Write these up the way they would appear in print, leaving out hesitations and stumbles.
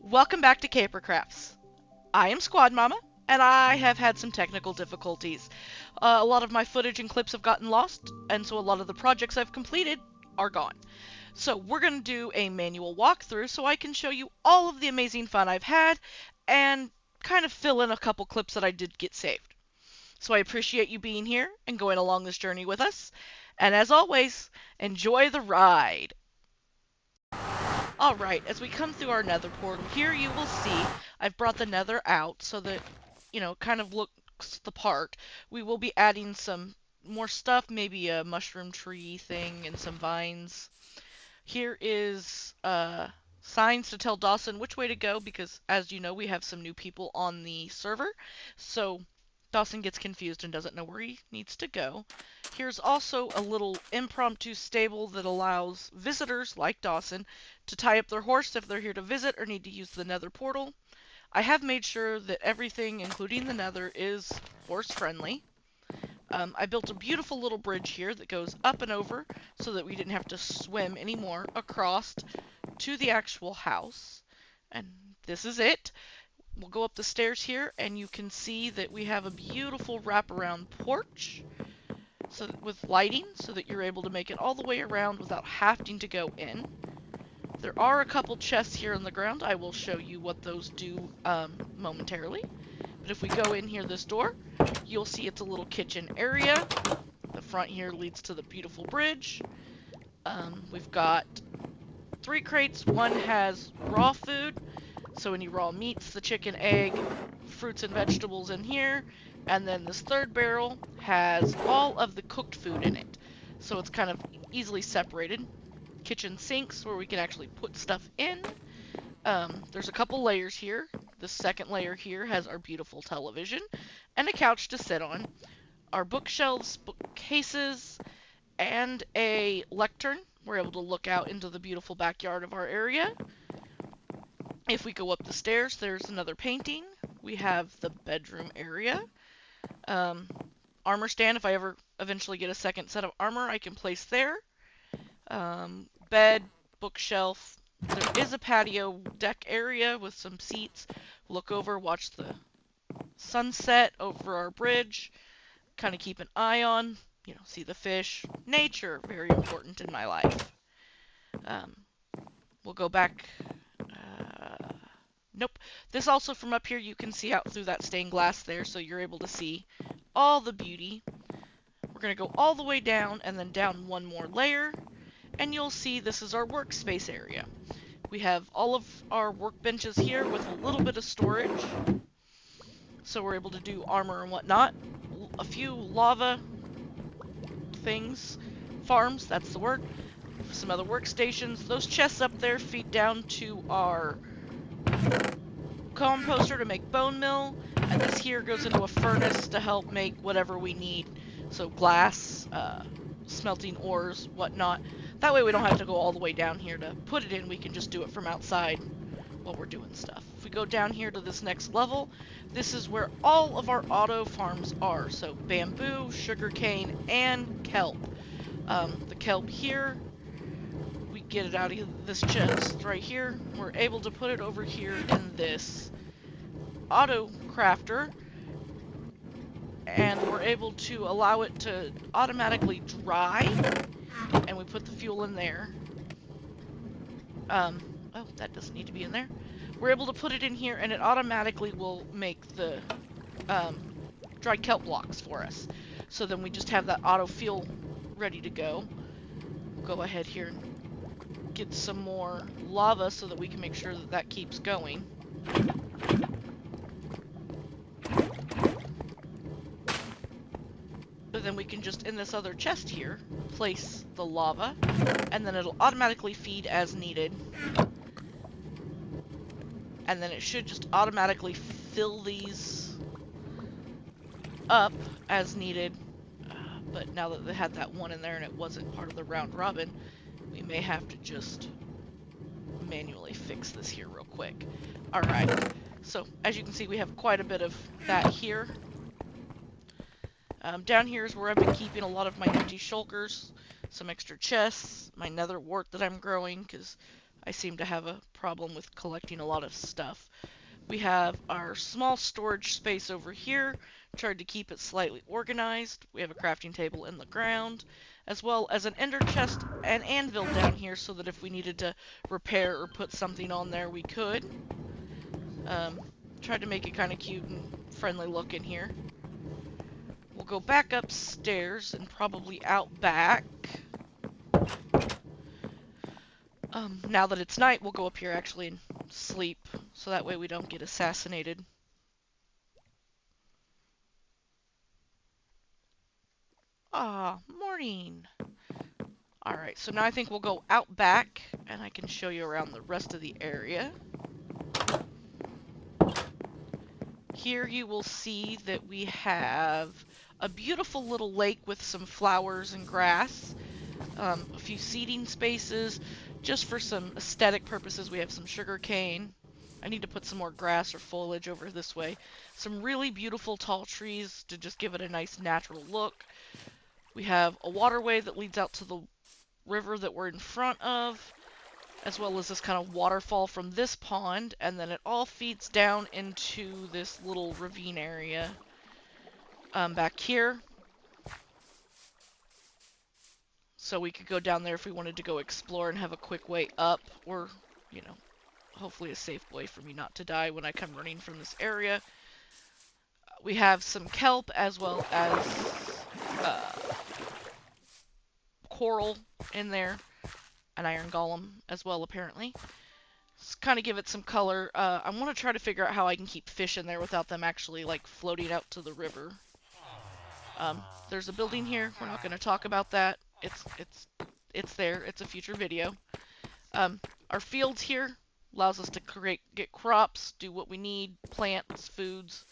Welcome back to CaperCrafts. I am Squadmama, and I have had some technical difficulties. A lot of my footage and clips have gotten lost, and so a lot of the projects I've completed are gone. So we're going to do a manual walkthrough so I can show you all of the amazing fun I've had, and kind of fill in a couple clips that I did get saved. So I appreciate you being here and going along this journey with us, and as always, enjoy the ride! Alright, as we come through our nether portal here, you will see I've brought the nether out so that, kind of looks the part. We will be adding some more stuff, maybe a mushroom tree thing and some vines. Here is signs to tell Dawson which way to go because, as you know, we have some new people on the server. So Dawson gets confused and doesn't know where he needs to go. Here's also a little impromptu stable that allows visitors like Dawson to tie up their horse if they're here to visit or need to use the nether portal. I have made sure that everything, including the nether, is horse friendly. I built a beautiful little bridge here that goes up and over so that we didn't have to swim anymore across to the actual house. And this is it. We'll go up the stairs here and you can see that we have a beautiful wraparound porch with lighting so that you're able to make it all the way around without having to go in. There are a couple chests here on the ground. I will show you what those do momentarily. But if we go in here this door, you'll see it's a little kitchen area. The front here leads to the beautiful bridge. We've got 3 crates. One has raw food, so any raw meats, the chicken, egg, fruits and vegetables in here. And then this third barrel has all of the cooked food in it. So it's kind of easily separated. Kitchen sinks where we can actually put stuff in. There's a couple layers here. The second layer here has our beautiful television and a couch to sit on. Our bookshelves, bookcases, and a lectern. We're able to look out into the beautiful backyard of our area. If we go up the stairs, there's another painting. We have the bedroom area. Armor stand, if I ever eventually get a second set of armor, I can place there. Bed, bookshelf. There is a patio deck area with some seats. Look over, watch the sunset over our bridge. Kind of keep an eye on, see the fish. Nature, very important in my life. We'll go back. Nope. This also from up here you can see out through that stained glass there, so you're able to see all the beauty. We're going to go all the way down and then down one more layer, and you'll see this is our workspace area. We have all of our workbenches here with a little bit of storage, so we're able to do armor and whatnot. A few lava things, farms, that's the word. Some other workstations. Those chests up there feed down to our composter to make bone meal, and this here goes into a furnace to help make whatever we need. So glass, smelting ores, whatnot. That way we don't have to go all the way down here to put it in. We can just do it from outside while we're doing stuff. If we go down here to this next level, this is where all of our auto farms are. So bamboo, sugarcane, and kelp. The kelp here, we get it out of this chest right here. We're able to put it over here in this auto crafter, and we're able to allow it to automatically dry, and we put the fuel in there. Oh, that doesn't need to be in there. We're able to put it in here, and it automatically will make the dried kelp blocks for us. So then we just have that auto fuel ready to go. We'll go ahead here and get some more lava so that we can make sure that that keeps going. But then we can just, in this other chest here, place the lava, and then it'll automatically feed as needed. And then it should just automatically fill these up as needed. But now that they had that one in there and it wasn't part of the round robin, we may have to just manually fix this here real quick. Alright, so as you can see we have quite a bit of that here. Down here is where I've been keeping a lot of my empty shulkers, some extra chests, my nether wart that I'm growing, because I seem to have a problem with collecting a lot of stuff. We have our small storage space over here. Tried to keep it slightly organized. We have a crafting table in the ground, as well as an ender chest and anvil down here so that if we needed to repair or put something on there, we could. Um, Tried to make it kind of cute and friendly look in here. We'll go back upstairs and probably out back. Now that it's night, we'll go up here actually and sleep, so that way we don't get assassinated. Ah, morning. Alright, so now I think we'll go out back, and I can show you around the rest of the area. Here you will see that we have a beautiful little lake with some flowers and grass. A few seating spaces. Just for some aesthetic purposes, we have some sugar cane. I need to put some more grass or foliage over this way. Some really beautiful tall trees to just give it a nice natural look. We have a waterway that leads out to the river that we're in front of, as well as this kind of waterfall from this pond, and then it all feeds down into this little ravine area back here. So we could go down there if we wanted to go explore and have a quick way up, or, you know, hopefully a safe way for me not to die when I come running from this area. We have some kelp as well as coral in there, an iron golem as well apparently. Just kind of give it some color. I want to try to figure out how I can keep fish in there without them actually like floating out to the river. There's a building here. We're not going to talk about that. It's there. It's a future video. Our fields here allows us to get crops, do what we need, plants, foods.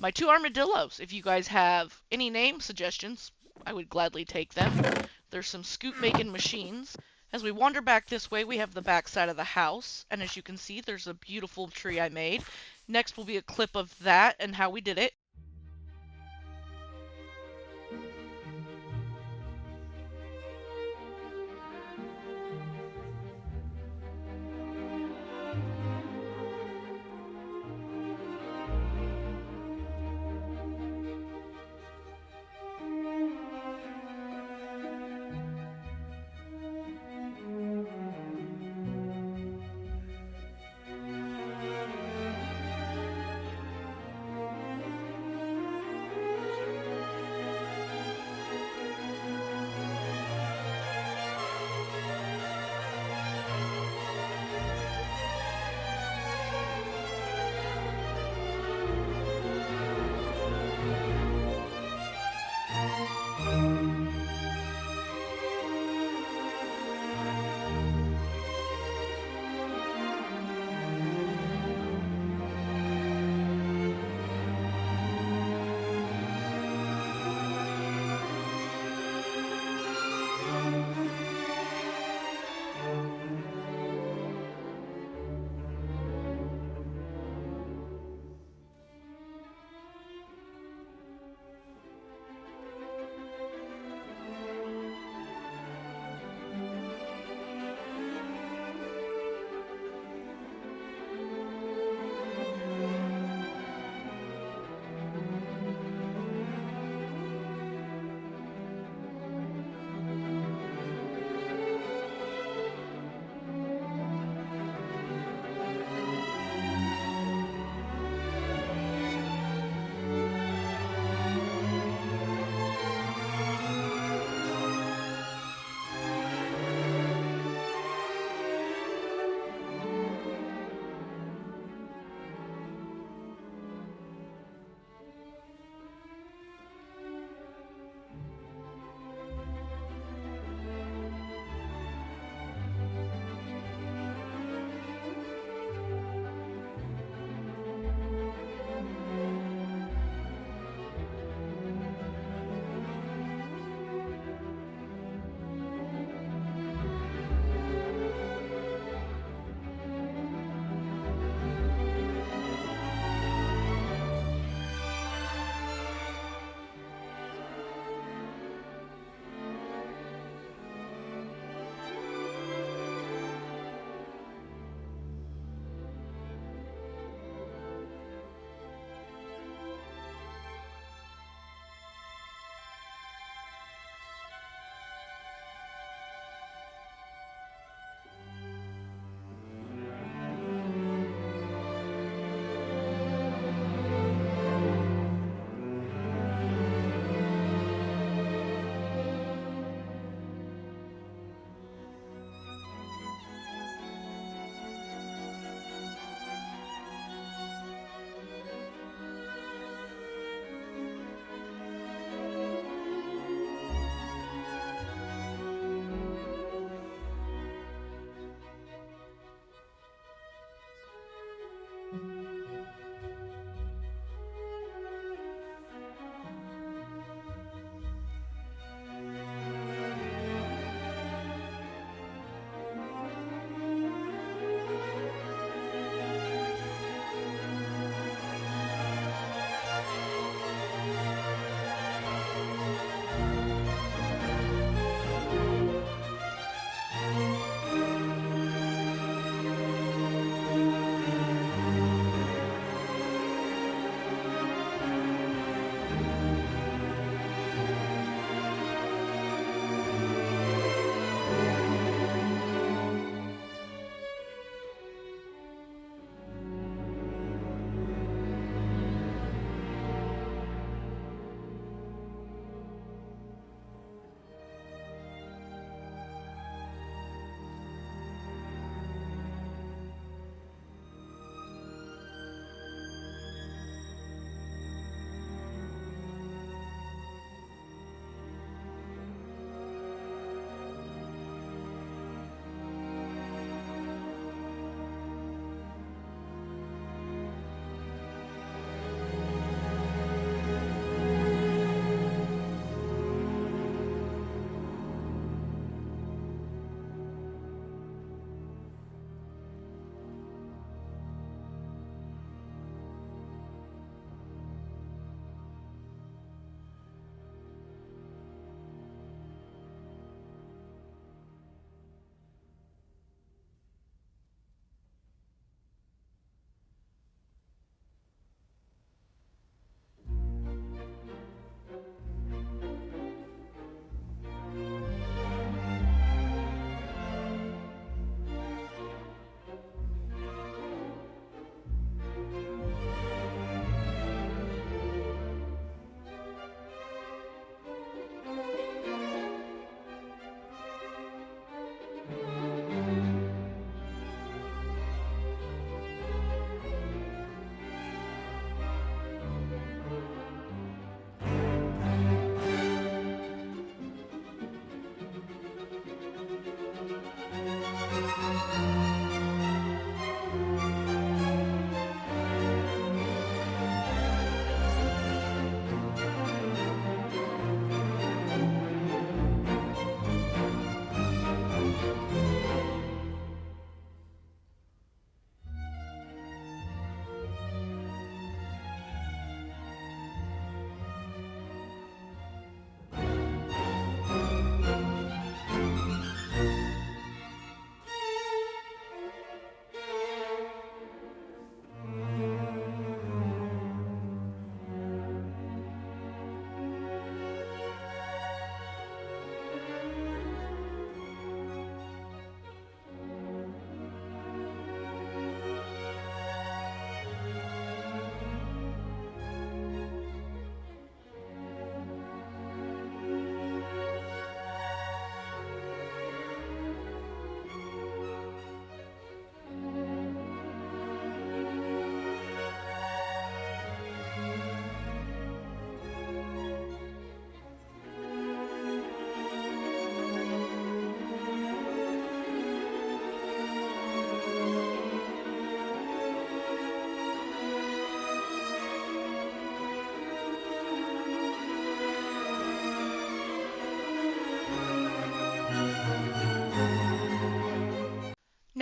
My 2 armadillos. If you guys have any name suggestions, I would gladly take them. There's some scoop making machines. As we wander back this way, we have the back side of the house, and as you can see, there's a beautiful tree I made. Next will be a clip of that and how we did it.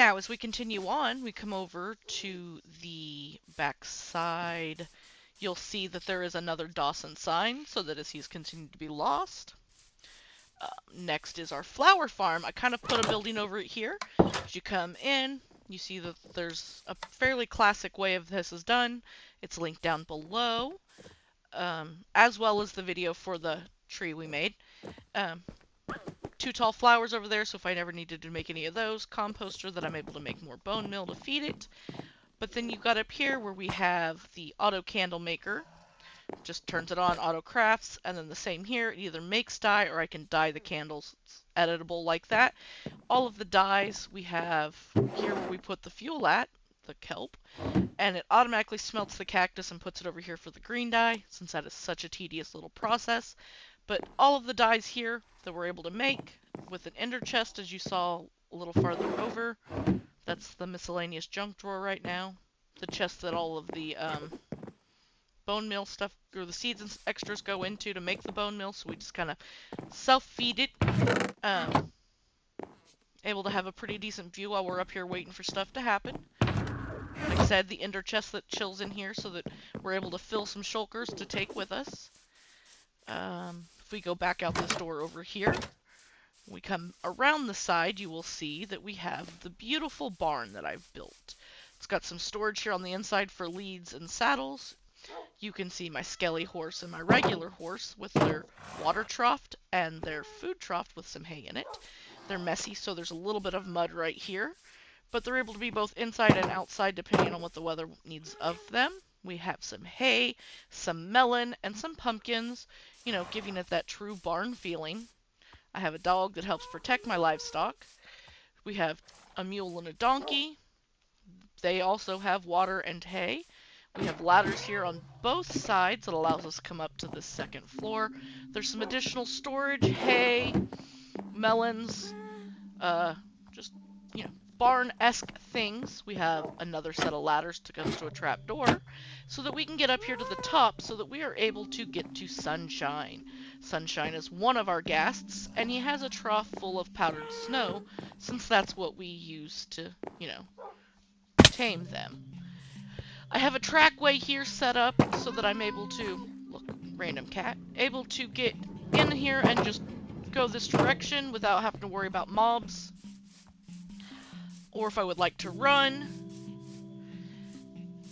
Now, as we continue on, we come over to the back side. You'll see that there is another Dawson sign, so that as he's continued to be lost. Next is our flower farm. I kind of put a building over it here. As you come in, you see that there's a fairly classic way of this is done. It's linked down below, as well as the video for the tree we made. 2 tall flowers over there, so if I never needed to make any of those, composter that I'm able to make more bone meal to feed it. But then you've got up here where we have the auto candle maker. Just turns it on, auto crafts, and then the same here. It either makes dye or I can dye the candles. It's editable like that. All of the dyes we have here where we put the fuel at, the kelp, and it automatically smelts the cactus and puts it over here for the green dye, since that is such a tedious little process. But all of the dyes here that we're able to make with an ender chest, as you saw a little farther over. That's the miscellaneous junk drawer right now. The chest that all of the bone meal stuff, or the seeds and extras go into to make the bone meal, so we just kind of self-feed it. Able to have a pretty decent view while we're up here waiting for stuff to happen. Like I said, the ender chest that chills in here so that we're able to fill some shulkers to take with us. If we go back out this door over here, we come around the side, you will see that we have the beautiful barn that I've built. It's got some storage here on the inside for leads and saddles. You can see my skelly horse and my regular horse with their water trough and their food trough with some hay in it. They're messy, so there's a little bit of mud right here, but they're able to be both inside and outside depending on what the weather needs of them. We have some hay, some melon, and some pumpkins, you know, giving it that true barn feeling. I have a dog that helps protect my livestock. We have a mule and a donkey. They also have water and hay. We have ladders here on both sides that allows us to come up to the second floor. There's some additional storage, hay, melons, just, you know, barn-esque things. We have another set of ladders to go to a trap door so that we can get up here to the top so that we are able to get to Sunshine. Sunshine is one of our guests, and he has a trough full of powdered snow, since that's what we use to, you know, tame them. I have a trackway here set up so that I'm able to, look, random cat, able to get in here and just go this direction without having to worry about mobs. Or if I would like to run,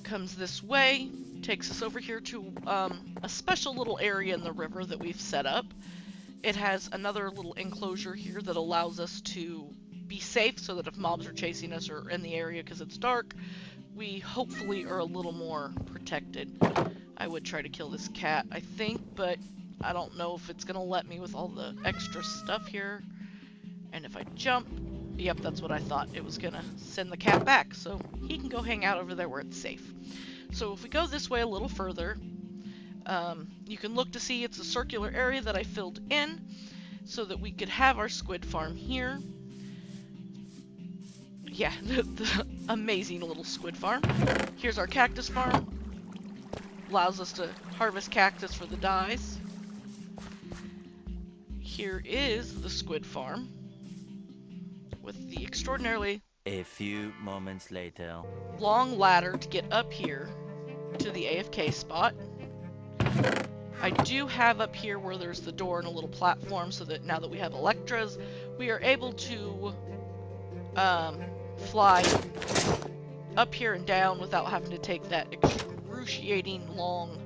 comes this way, takes us over here to a special little area in the river that we've set up. It has another little enclosure here that allows us to be safe so that if mobs are chasing us or in the area because it's dark, we hopefully are a little more protected. I would try to kill this cat, I think, but I don't know if it's gonna let me with all the extra stuff here. And if I jump, yep, that's what I thought. It was gonna send the cat back, so he can go hang out over there where it's safe. So if we go this way a little further, you can look to see it's a circular area that I filled in so that we could have our squid farm here. Yeah, the amazing little squid farm. Here's our cactus farm. Allows us to harvest cactus for the dyes. Here is the squid farm with the extraordinarily A few moments later. long ladder to get up here to the AFK spot. I do have up here where there's the door and a little platform so that now that we have Electras, we are able to fly up here and down without having to take that excruciating long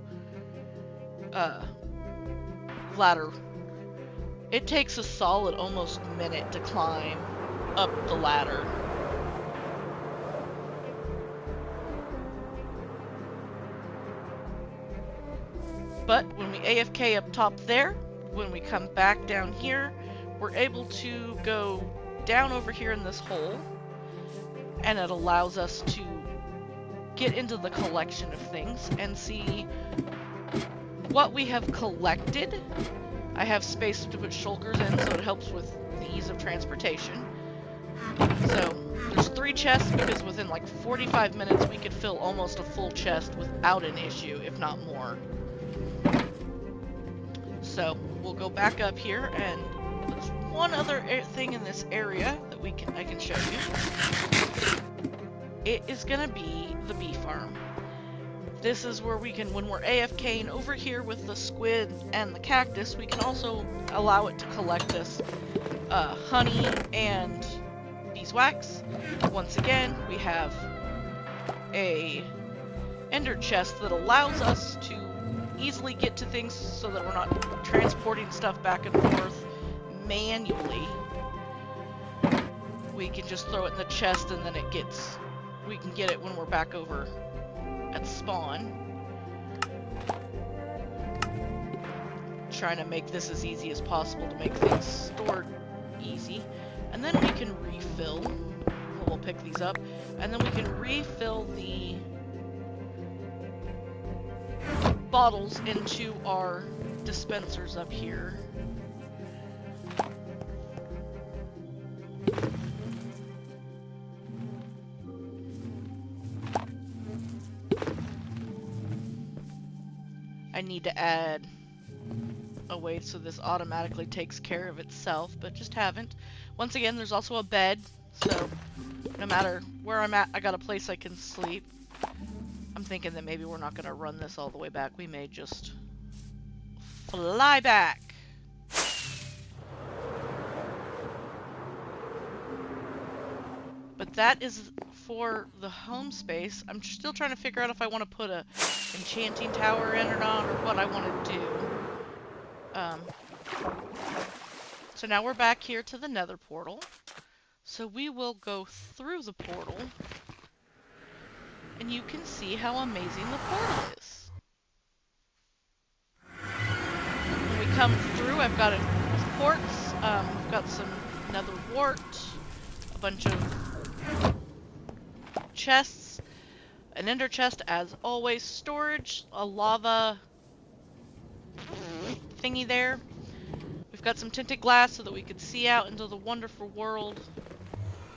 ladder. It takes a solid almost minute to climb up the ladder. But when we AFK up top there, when we come back down here, we're able to go down over here in this hole, and it allows us to get into the collection of things and see what we have collected. I have space to put shulkers in, so it helps with the ease of transportation. So there's 3 chests because within like 45 minutes we could fill almost a full chest without an issue, if not more. So we'll go back up here, and there's one other thing in this area that that I can show you. It is gonna be the bee farm. This is where we can, when we're AFKing over here with the squid and the cactus, we can also allow it to collect us honey and beeswax. Once again, we have a ender chest that allows us to easily get to things so that we're not transporting stuff back and forth manually. We can just throw it in the chest and then we can get it when we're back over at spawn. Trying to make this as easy as possible to make things stored easy. And then we can refill. We'll pick these up. And then we can refill the bottles into our dispensers up here. I need to add a way so this automatically takes care of itself, but just haven't. Once again, there's also a bed, so no matter where I'm at, I got a place I can sleep. I'm thinking that maybe we're not going to run this all the way back. We may just fly back. But that is for the home space. I'm still trying to figure out if I want to put a enchanting tower in or not, or what I want to do. So now we're back here to the nether portal. So we will go through the portal, and you can see how amazing the portal is. When we come through, I've got quartz, I've got some nether wart, a bunch of chests, an ender chest as always, storage, a lava thingy there. We've got some tinted glass so that we could see out into the wonderful world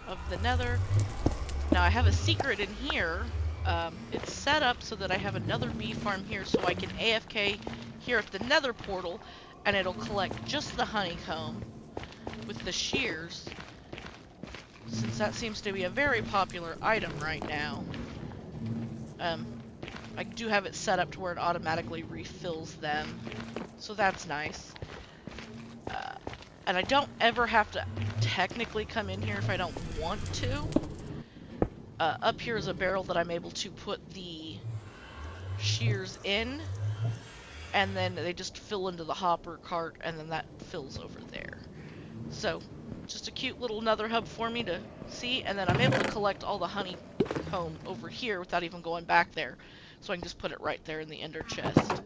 of the nether. Now I have a secret in here. It's set up so that I have another bee farm here so I can AFK here at the nether portal and it'll collect just the honeycomb with the shears, since that seems to be a very popular item right now. I do have it set up to where it automatically refills them, so that's nice. And I don't ever have to technically come in here if I don't want to. Up here is a barrel that I'm able to put the shears in, and then they just fill into the hopper cart, and then that fills over there. So, just a cute little nether hub for me to see, and then I'm able to collect all the honeycomb over here without even going back there. So I can just put it right there in the ender chest.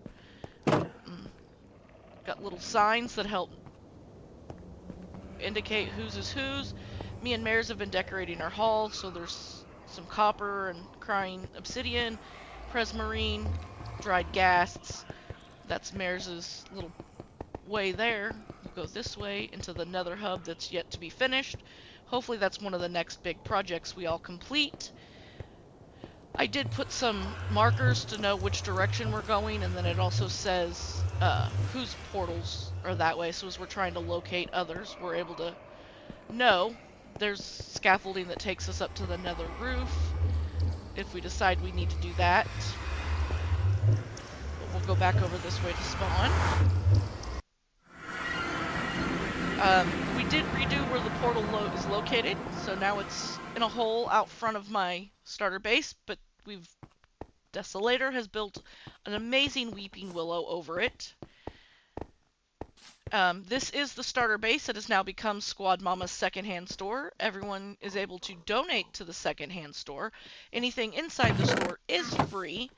Got little signs that help indicate whose is whose. Me and Mares have been decorating our hall, so there's some copper and crying obsidian, presmarine, dried ghasts. That's Mares' little way there. We'll go this way into the nether hub that's yet to be finished. Hopefully that's one of the next big projects we all complete. I did put some markers to know which direction we're going, and then it also says whose portals are that way, so as we're trying to locate others, we're able to know. There's scaffolding that takes us up to the nether roof, if we decide we need to do that. But we'll go back over this way to spawn. We did redo where the portal is located, so now it's in a hole out front of my starter base, but Desolator has built an amazing weeping willow over it. This is the starter base that has now become Squadmama's secondhand store. Everyone is able to donate to the secondhand store. Anything inside the store is free.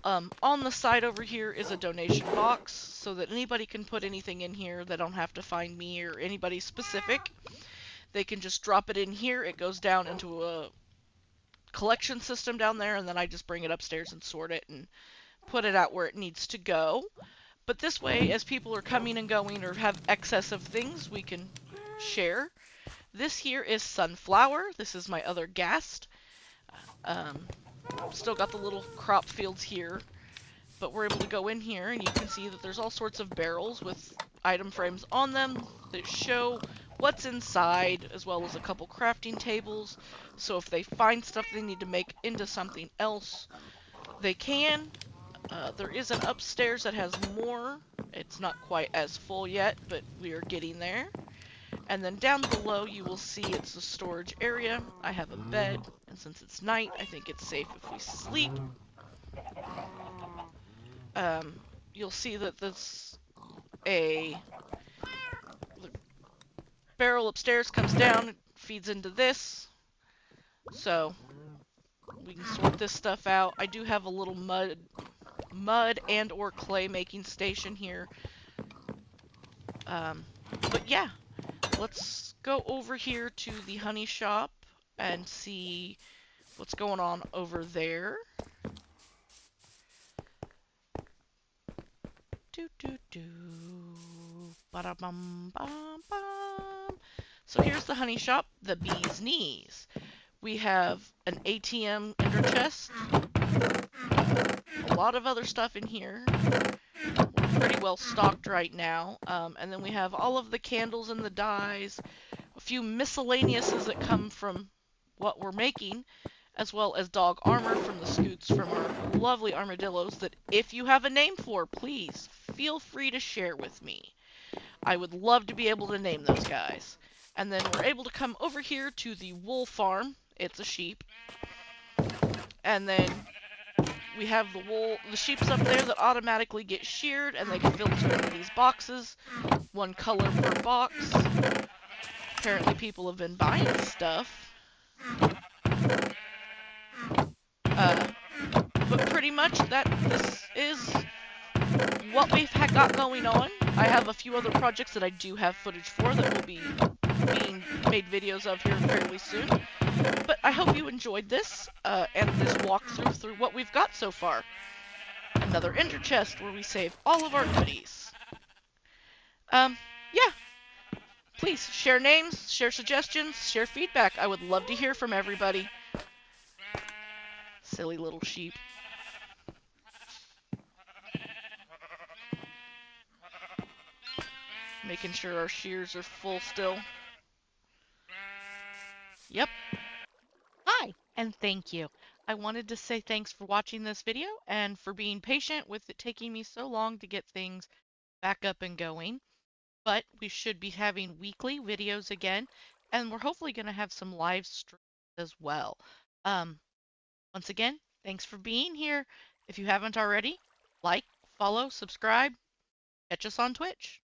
On the side over here is a donation box so that anybody can put anything in here. They don't have to find me or anybody specific. They can just drop it in here. It goes down into a collection system down there, and then I just bring it upstairs and sort it and put it out where it needs to go. But this way, as people are coming and going or have excess of things, we can share. This here is Sunflower. This is my other ghast. Still got the little crop fields here, but we're able to go in here and you can see that there's all sorts of barrels with item frames on them that show what's inside, as well as a couple crafting tables. So if they find stuff they need to make into something else, they can. There is an upstairs that has more. It's not quite as full yet, but we are getting there. And then down below you will see it's the storage area. I have a bed, and since it's night, I think it's safe if we sleep. Um, you'll see that this a the barrel upstairs comes down, feeds into this, so we can sort this stuff out. I do have a little mud and or clay making station here. Um, but yeah, let's go over here to the honey shop and see what's going on over there. Do do do. Ba bum bum bum. So here's the honey shop, the bee's knees. We have an ATM ender chest, a lot of other stuff in here. We're pretty well stocked right now. And then we have all of the candles and the dyes, a few miscellaneouses that come from what we're making, as well as dog armor from the scoots from our lovely armadillos that if you have a name for, please feel free to share with me. I would love to be able to name those guys. And then we're able to come over here to the wool farm. It's a sheep. And then we have the sheeps up there that automatically get sheared and they can filter into these boxes. One color per box. Apparently people have been buying stuff. But pretty much this is what we've got going on. I have a few other projects that I do have footage for that will be being made videos of here fairly soon. But I hope you enjoyed this and this walkthrough through what we've got so far. Another ender chest where we save all of our goodies. Yeah. Please share names, share suggestions, share feedback. I would love to hear from everybody. Silly little sheep. Making sure our shears are full still. Yep. Hi, and thank you. I wanted to say thanks for watching this video and for being patient with it taking me so long to get things back up and going. But we should be having weekly videos again, and we're hopefully going to have some live streams as well. Um, Once again, thanks for being here. If you haven't already, like, follow, subscribe, catch us on Twitch.